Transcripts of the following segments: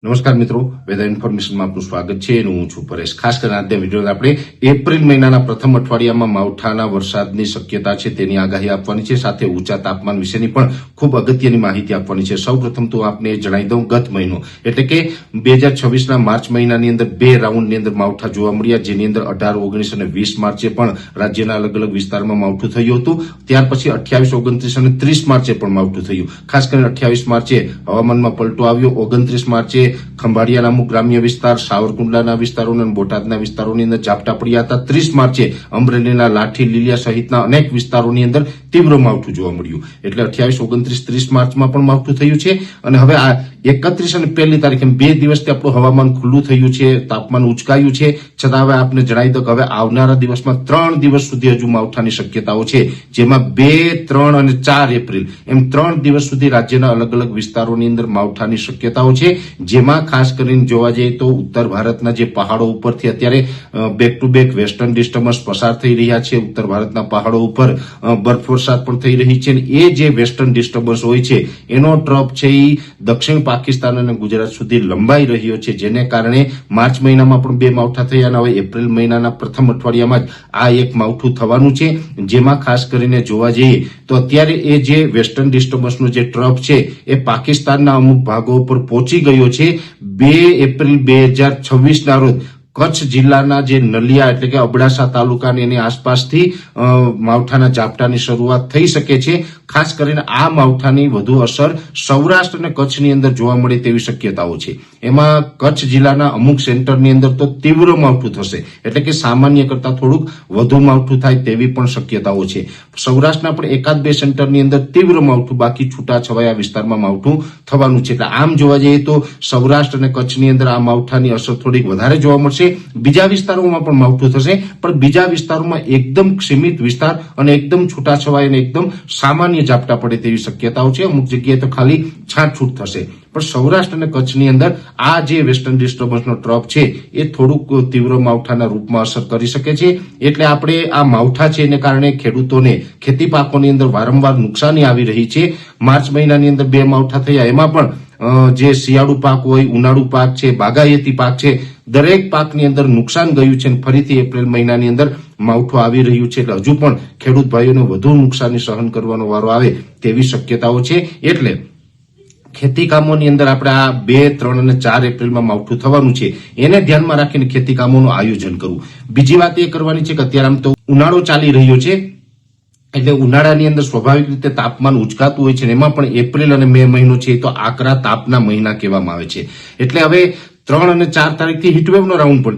નમસ્કાર મિત્રો, વેધર ઇન્ફોર્મેશનમાં આપનું સ્વાગત છે અને હું છું પરેશ। ખાસ કરીને આજના વિડીયોમાં આપણે એપ્રિલ મહિનાના પ્રથમ અઠવાડિયામાં માવઠાના વરસાદની શક્યતા છે તેની આગાહી આપવાની છે, સાથે ઊંચા તાપમાન વિશેની પણ ખૂબ અગત્યની માહિતી આપવાની છે। સૌપ્રથમ તો આપને જણાવી દઉં, ગત મહિનો એટલે કે 2026ના માર્ચ મહિનાની અંદર બે રાઉન્ડની અંદર માવઠા જોવા મળ્યા, જેની અંદર 18, 19 અને 20 માર્ચે પણ રાજ્યના અલગ અલગ વિસ્તારમાં માવઠું થયું હતું। ત્યાર પછી 28, 29 અને 30 માર્ચે પણ માવઠું થયું। ખાસ કરીને 28 માર્ચે હવામાનમાં પલટો આવ્યો। 29 માર્ચે ખંભાળિયાના અમુક ગ્રામ્ય વિસ્તાર, સાવરકુંડલાના વિસ્તારો અને બોટાદના વિસ્તારોની અંદર ઝાપટા પડ્યા હતા। 30 માર્ચે અમરેલીના લાઠી, લીલિયા સહિતના અનેક વિસ્તારોની અંદર તીવ્ર માવઠું જોવા મળ્યું। એટલે 28, 29, 30 માર્ચમાં પણ માવઠું થયું છે અને હવે આ 31 અને 1 તારીખે બે દિવસથી આપણું હવામાન ખુલ્લું થયું છે, તાપમાન ઉચકાયું છે। છતાં હવે આપને જણાવી દઉં કે હવે આવનારા દિવસમાં 3 દિવસ સુધી હજુ માવઠાની શક્યતાઓ છે, જેમાં 2, 3 અને 4 એપ્રિલ એમ 3 દિવસ સુધી રાજ્યના અલગ અલગ વિસ્તારોની અંદર માવઠાની શક્યતાઓ છે। જેમાં ખાસ કરીને જોવા જઈએ તો ઉત્તર ભારતના જે પહાડો ઉપરથી અત્યારે back to back western disturbance પસાર થઈ રહ્યા છે। ઉત્તર ભારતના પહાડો ઉપર બરફવર્ષા પણ થઈ રહી છે અને એ જે વેસ્ટર્ન ડિસ્ટર્બન્સ હોય છે એનો ટ્રફ છે એ દક્ષિણ પાકિસ્તાન અને ગુજરાત સુધી લંબાઈ રહ્યો છે, જેને કારણે માર્ચ મહિનામાં પણ બે માવઠા થયા અને હવે એપ્રિલ મહિનાના પ્રથમ અઠવાડિયામાં જ આ એક માવઠું થવાનું છે। જેમાં ખાસ કરીને જોવા જઈએ તો અત્યારે એ જે વેસ્ટર્ન ડિસ્ટર્બન્સનો જે ટ્રફ છે એ પાકિસ્તાનના અમુક ભાગો ઉપર પહોંચી ગયો છે। 2 એપ્રિલ 2026ના રોજ કચ્છ જિલ્લાના જે નલિયા એટલે કે અબડાસા તાલુકાની એની આસપાસથી માવઠાના ઝાપટાની શરૂઆત થઈ શકે છે। ખાસ કરીને આ માવઠાની વધુ અસર સૌરાષ્ટ્ર અને કચ્છની અંદર જોવા મળે તેવી શક્યતાઓ છે। એમાં કચ્છ જિલ્લાના અમુક સેન્ટરની અંદર તો તીવ્ર માવઠું થશે, એટલે કે સામાન્ય કરતા થોડુંક વધુ માવઠું થાય તેવી પણ શક્યતાઓ છે। સૌરાષ્ટ્રના પણ એકાદ બે સેન્ટરની અંદર તીવ્ર માવઠું, બાકી છૂટાછવાયા વિસ્તારમાં માવઠું થવાનું છે। એટલે આમ જોવા જઈએ તો સૌરાષ્ટ્ર અને કચ્છની અંદર આ માવઠાની અસર થોડીક વધારે જોવા મળશે। બીજા વિસ્તારોમાં પણ માવઠું થશે, પણ બીજા વિસ્તારોમાં એકદમ સીમિત વિસ્તાર અને એકદમ છૂટાછવાયા અને એકદમ સામાન્ય ઝાપટા પડે તેવી શક્યતાઓ છે। અમુક જગ્યાએ તો ખાલી છાંટછૂટ થશે, પણ સૌરાષ્ટ્ર અને કચ્છની અંદર આ જે વેસ્ટર્ન ડિસ્ટર્બન્સનો ટ્રફ છે એ થોડુંક તીવ્ર માવઠાના રૂપમાં અસર કરી શકે છે। એટલે આપણે આ માવઠા છે એને કારણે ખેડૂતોને ખેતી પાકોની અંદર વારંવાર નુકસાની આવી રહી છે। માર્ચ મહિનાની અંદર બે માવઠા થયા, એમાં પણ જે શિયાળુ પાક હોય, ઉનાળુ પાક છે, બાગાયતી પાક છે, દરેક પાકની અંદર નુકસાન ગયું છે અને ફરીથી એપ્રિલ મહિનાની અંદર માવઠું આવી રહ્યું છે। એટલે હજુ પણ ખેડૂત ભાઈઓને વધુ નુકસાની સહન કરવાનો વારો આવે તેવી શક્યતાઓ છે। એટલે ખેતી કામોની અંદર આપણે આ 2, 3 અને 4 એપ્રિલમાં માવઠું થવાનું છે, એને ધ્યાનમાં રાખીને ખેતી કામોનું આયોજન કરવું। બીજી વાત એ કરવાની છે કે અત્યારે આમ તો ઉનાળો ચાલી રહ્યો છે, એટલે ઉનાળાની અંદર સ્વાભાવિક રીતે તાપમાન ઉચકાતું હોય છે, એમાં પણ એપ્રિલ અને મે મહિનો છે તો આકરા તાપના મહિના કહેવામાં આવે છે। એટલે હવે 3 અને 4 તારીખથી હીટવેવનો રાઉન્ડ પણ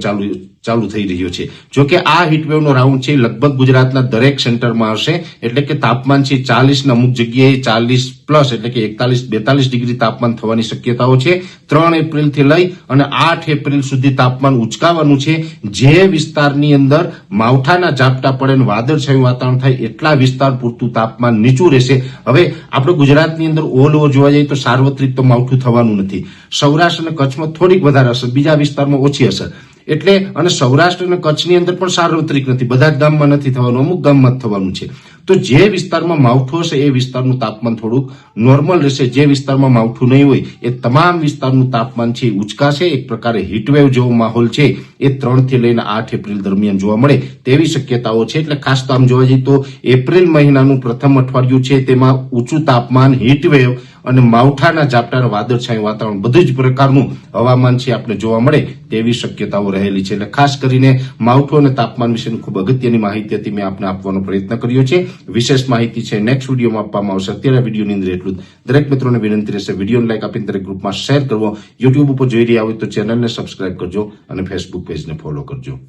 ચાલુ થઈ રહ્યો છે। જો કે આ હીટવેવનો રાઉન્ડ છે લગભગ ગુજરાતના દરેક સેન્ટરમાં હશે, એટલે કે તાપમાન છે 40 અમુક જગ્યાએ 40 પ્લસ એટલે કે 41-42 ડિગ્રી તાપમાન થવાની શક્યતાઓ છે। 3 એપ્રિલથી લઈ અને 8 એપ્રિલ સુધી તાપમાન ઉચકાવાનું છે। જે વિસ્તારની અંદર માવઠાના ઝાપટા પડે અને વાદળછાયું વાતાવરણ થાય એટલા વિસ્તાર પૂરતું તાપમાન નીચું રહેશે। હવે આપણે ગુજરાતની અંદર ઓલ ઓવર જોવા જઈએ તો સાર્વત્રિક તો માવઠું થવાનું નથી। સૌરાષ્ટ્ર અને કચ્છમાં થોડીક વધારે અસર, બીજા વિસ્તારમાં ઓછી અસર। એટલે અને સૌરાષ્ટ્ર અને કચ્છની અંદર પણ સાર્વત્રિક નથી, બધા જ ગામમાં નથી થવાનું, અમુક ગામમાં જ થવાનું છે। તો જે વિસ્તારમાં માવઠું હશે એ વિસ્તારનું તાપમાન થોડુંક નોર્મલ રહેશે। જે વિસ્તારમાં માવઠું નહીં હોય એ તમામ વિસ્તારનું તાપમાન છે ઉચકાશે। એક પ્રકારે હીટવેવ જેવો માહોલ છે એ 3 થી લઈને 8 એપ્રિલ દરમિયાન જોવા મળે તેવી શક્યતાઓ છે। એટલે ખાસ તો આમ જોવા જઈએ તો એપ્રિલ મહિનાનું પ્રથમ અઠવાડિયું છે તેમાં ઊંચું તાપમાન, હીટવેવ અને માવઠાના ઝાપટા, વાદળછાયું વાતાવરણ, બધું જ પ્રકારનું હવામાન છે આપણે જોવા મળે તેવી શક્યતાઓ રહેલી છે। એટલે ખાસ કરીને માવઠું અને તાપમાન વિશેની ખૂબ અગત્યની માહિતી હતી, મેં આપને આપવાનો પ્રયત્ન કર્યો છે। વિશેષ માહિતી છે નેક્સ્ટ વિડીયોમાં આપવામાં આવશે। અત્યારે વિડીયોની અંદર એટલું જ। દરેક મિત્રોને વિનંતી રહેશે વિડીયોને લાઈક આપીને દરેક ગ્રુપમાં શેર કરવો। યુટ્યુબ ઉપર જોઈ રહ્યા હોય તો ચેનલને સબસ્ક્રાઇબ કરજો અને ફેસબુક પેજને ફોલો કરજો।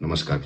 નમસ્કાર।